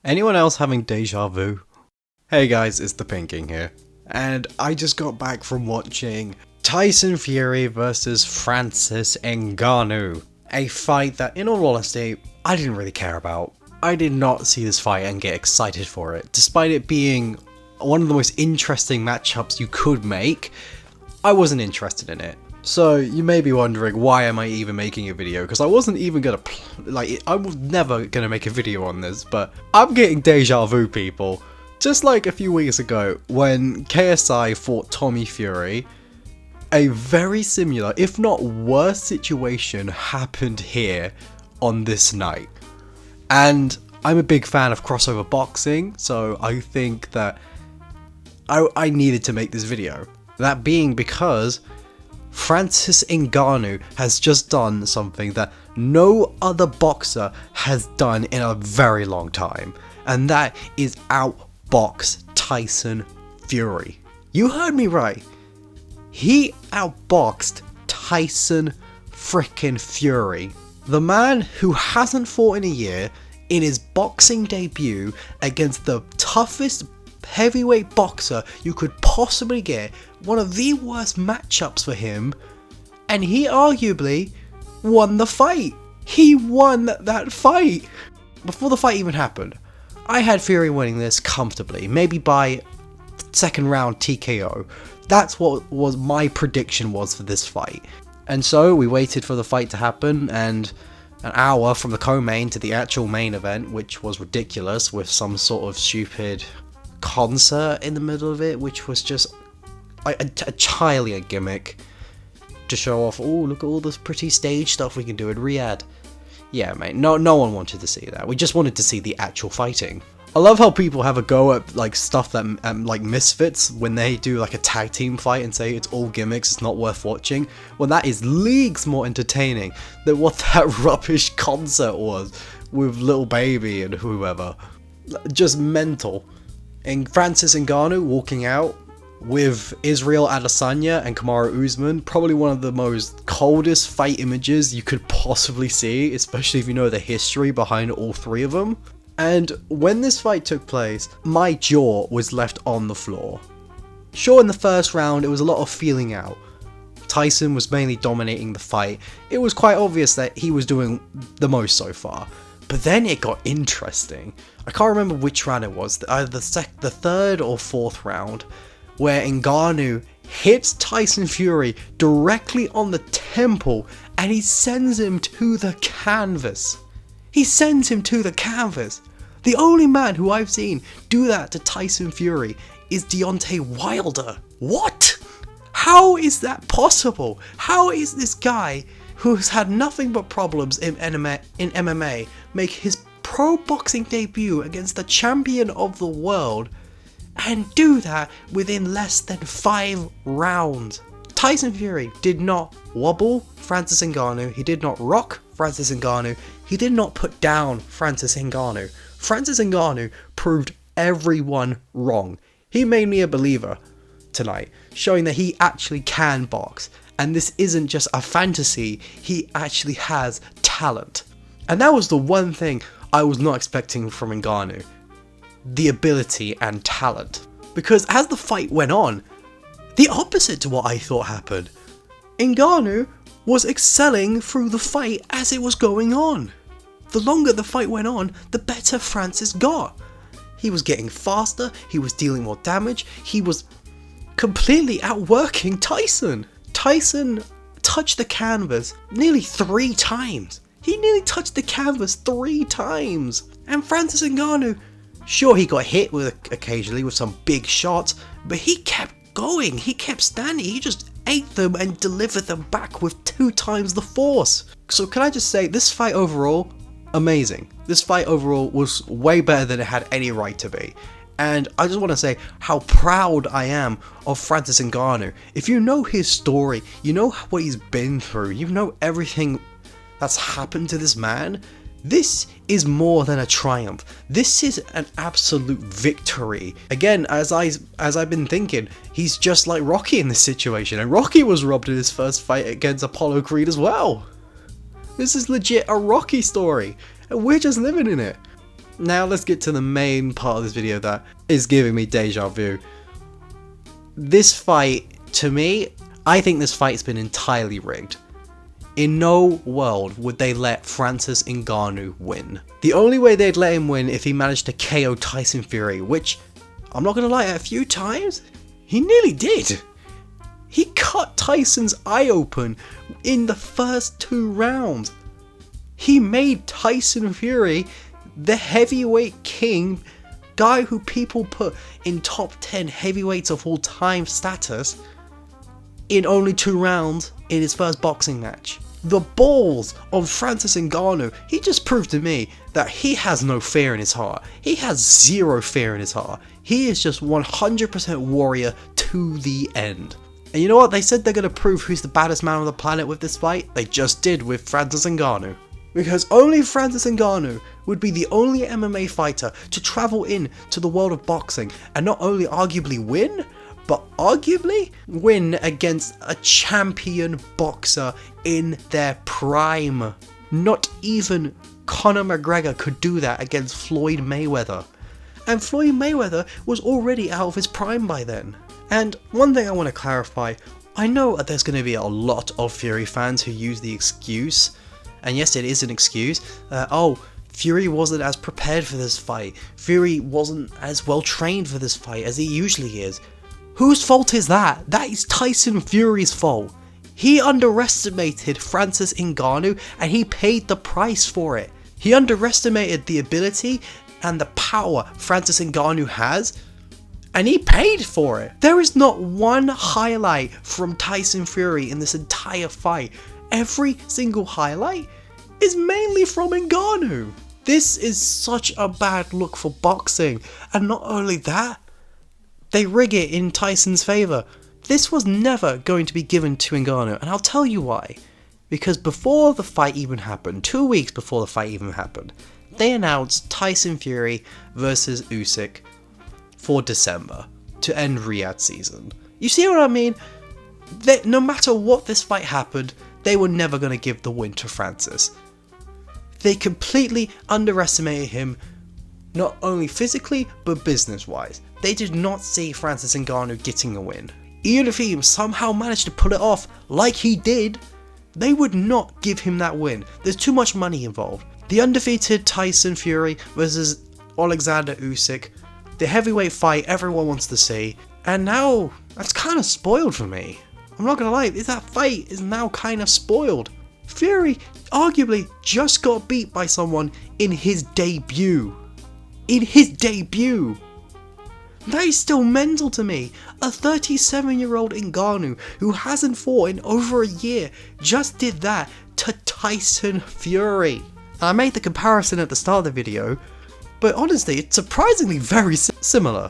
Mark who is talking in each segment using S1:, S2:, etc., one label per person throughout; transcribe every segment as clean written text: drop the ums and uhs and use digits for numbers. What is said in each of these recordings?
S1: Anyone else having deja vu? Hey guys, it's the Pinking here, and I just got back from watching Tyson Fury versus Francis Ngannou, a fight that, in all honesty, I didn't really care about. I did not see this fight and get excited for it, despite it being one of the most interesting matchups you could make. I wasn't interested in it. So you may be wondering, why am I even making a video? Because I wasn't even gonna I was never gonna make a video on this, but I'm getting deja vu, people. Just like a few weeks ago when KSI fought Tommy Fury, a very similar, if not worse situation happened here on this night. And I'm a big fan of crossover boxing, so I think that I needed to make this video. That being because Francis Ngannou has just done something that no other boxer has done in a very long time, and that is outbox Tyson Fury. You heard me right. He outboxed Tyson frickin' Fury. The man who hasn't fought in a year, in his boxing debut against the toughest heavyweight boxer you could possibly get, one of the worst matchups for him, and he arguably won the fight. He won that fight. Before the fight even happened, I had Fury winning this comfortably, maybe by second round TKO. That's what was my prediction was for this fight. And so we waited for the fight to happen, and an hour from the co-main to the actual main event, which was ridiculous, with some sort of stupid concert in the middle of it, which was just entirely a gimmick to show off, oh, look at all this pretty stage stuff we can do in Riyadh. Yeah, mate, no one wanted to see that. We just wanted to see the actual fighting. I love how people have a go at like stuff that like misfits when they do like a tag team fight and say it's all gimmicks, it's not worth watching, when that is leagues more entertaining than what that rubbish concert was with Lil Baby and whoever. Just mental. And Francis Ngannou walking out with Israel Adesanya and Kamaru Usman, probably one of the most coldest fight images you could possibly see, especially if you know the history behind all three of them. And when this fight took place, my jaw was left on the floor. Sure, in the first round it was a lot of feeling out. Tyson was mainly dominating the fight. It was quite obvious that he was doing the most so far. But then it got interesting. I can't remember which round it was, either the third or fourth round, where Ngannou hits Tyson Fury directly on the temple and he sends him to the canvas. He sends him to the canvas. The only man who I've seen do that to Tyson Fury is Deontay Wilder. What? How is that possible? How is this guy who's had nothing but problems in MMA make his pro boxing debut against the champion of the world and do that within less than 5 rounds? Tyson Fury did not wobble Francis Ngannou, he did not rock Francis Ngannou, he did not put down Francis Ngannou. Francis Ngannou proved everyone wrong. He made me a believer tonight, showing that he actually can box. And this isn't just a fantasy, he actually has talent. And that was the one thing I was not expecting from Ngannou. The ability and talent. Because as the fight went on, the opposite to what I thought happened. Ngannou was excelling through the fight as it was going on. The longer the fight went on, the better Francis got. He was getting faster, he was dealing more damage, he was completely outworking Tyson. Tyson touched the canvas nearly 3 times. He nearly touched the canvas 3 times. And Francis Ngannou, sure, he got hit with occasionally with some big shots, but he kept going. He kept standing. He just ate them and delivered them back with 2 times the force. So can I just say, this fight overall, amazing. This fight overall was way better than it had any right to be. And I just want to say how proud I am of Francis Ngannou. If you know his story, you know what he's been through, you know everything that's happened to this man, this is more than a triumph. This is an absolute victory. Again, as I've been thinking, he's just like Rocky in this situation, and Rocky was robbed in his first fight against Apollo Creed as well. This is legit a Rocky story, and we're just living in it. Now let's get to the main part of this video that is giving me deja vu. This fight, to me, I think this fight's been entirely rigged. In no world would they let Francis Ngannou win. The only way they'd let him win if he managed to KO Tyson Fury, which, I'm not gonna lie, a few times, he nearly did. He cut Tyson's eye open in the first 2 rounds. He made Tyson Fury the heavyweight king, guy who people put in top 10 heavyweights of all time status, in only 2 rounds in his first boxing match. The balls of Francis Ngannou, he just proved to me that he has no fear in his heart. He has zero fear in his heart. He is just 100% warrior to the end. And you know what? They said they're going to prove who's the baddest man on the planet with this fight. They just did with Francis Ngannou. Because only Francis Ngannou would be the only MMA fighter to travel in to the world of boxing and not only arguably win, but arguably win against a champion boxer in their prime. Not even Conor McGregor could do that against Floyd Mayweather. And Floyd Mayweather was already out of his prime by then. And one thing I want to clarify, I know that there's going to be a lot of Fury fans who use the excuse, and yes, it is an excuse, oh, Fury wasn't as prepared for this fight, Fury wasn't as well trained for this fight as he usually is. Whose fault is that? That is Tyson Fury's fault. He underestimated Francis Ngannou and he paid the price for it. He underestimated the ability and the power Francis Ngannou has, and he paid for it. There is not one highlight from Tyson Fury in this entire fight. Every single highlight is mainly from Ngannou. This is such a bad look for boxing, and not only that, they rig it in Tyson's favour. This was never going to be given to Ngannou, and I'll tell you why. Because before the fight even happened, 2 weeks before the fight even happened, they announced Tyson Fury versus Usyk for December to end Riyadh season. You see what I mean? No matter what this fight happened, they were never going to give the win to Francis. They completely underestimated him, not only physically, but business-wise. They did not see Francis Ngannou getting a win. Even if he somehow managed to pull it off, like he did, they would not give him that win. There's too much money involved. The undefeated Tyson Fury versus Alexander Usyk, the heavyweight fight everyone wants to see, and now that's kind of spoiled for me. I'm not gonna lie, that fight is now kind of spoiled. Fury arguably just got beat by someone in his debut. In his debut! That is still mental to me. A 37-year-old Ngannou who hasn't fought in over a year just did that to Tyson Fury. I made the comparison at the start of the video, but honestly it's surprisingly very similar.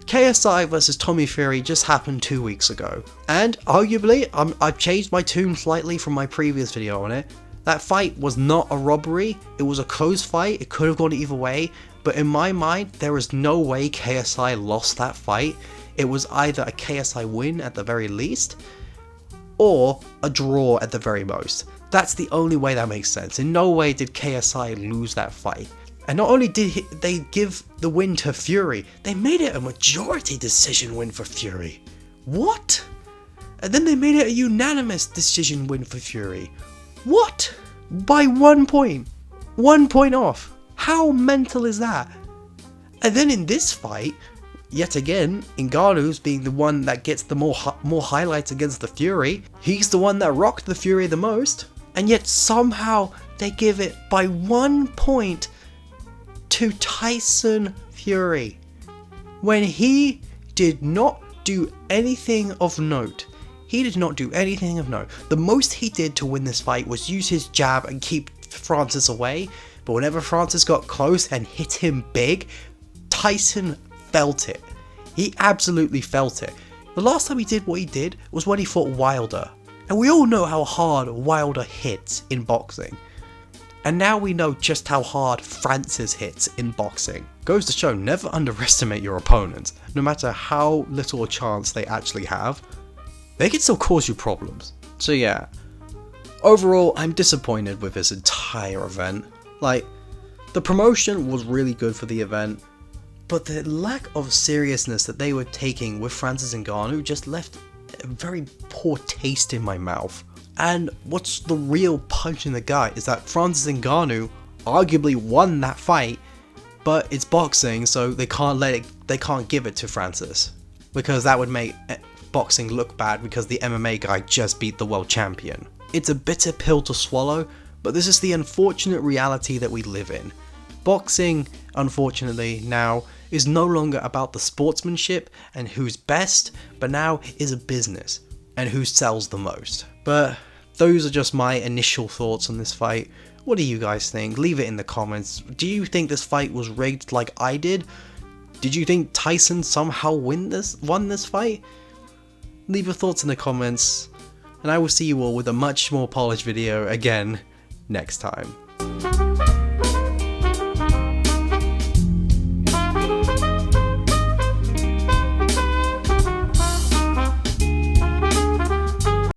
S1: KSI versus Tommy Fury just happened 2 weeks ago, and arguably I've changed my tune slightly from my previous video on it. That fight was not a robbery, it was a close fight, it could have gone either way, but in my mind there is no way KSI lost that fight. It was either a KSI win at the very least, or a draw at the very most. That's the only way that makes sense. In no way did KSI lose that fight. And not only did they give the win to Fury, they made it a majority decision win for Fury. What? And then they made it a unanimous decision win for Fury. What? By 1 point. 1 point off. How mental is that? And then in this fight, yet again, Ngannou's being the one that gets the more highlights against the Fury. He's the one that rocked the Fury the most. And yet somehow they give it by 1 point to Tyson Fury, when he did not do anything of note. He did not do anything of note. The most he did to win this fight was use his jab and keep Francis away, but whenever Francis got close and hit him big, Tyson felt it. He absolutely felt it. The last time he did what he did was when he fought Wilder, and we all know how hard Wilder hits in boxing. And now we know just how hard Francis hits in boxing. Goes to show, never underestimate your opponents. No matter how little a chance they actually have, they can still cause you problems. So yeah, overall I'm disappointed with this entire event. Like, The promotion was really good for the event, but the lack of seriousness that they were taking with Francis Ngannou just left a very poor taste in my mouth. And what's the real punch in the gut is that Francis Ngannou arguably won that fight, but it's boxing, so they can't give it to Francis, because that would make boxing look bad because the MMA guy just beat the world champion. It's a bitter pill to swallow, but this is the unfortunate reality that we live in. Boxing, unfortunately, now is no longer about the sportsmanship and who's best, but now is a business and who sells the most. But those are just my initial thoughts on this fight. What do you guys think? Leave it in the comments. Do you think this fight was rigged like I did? Did you think Tyson somehow won this fight? Leave your thoughts in the comments, and I will see you all with a much more polished video again next time.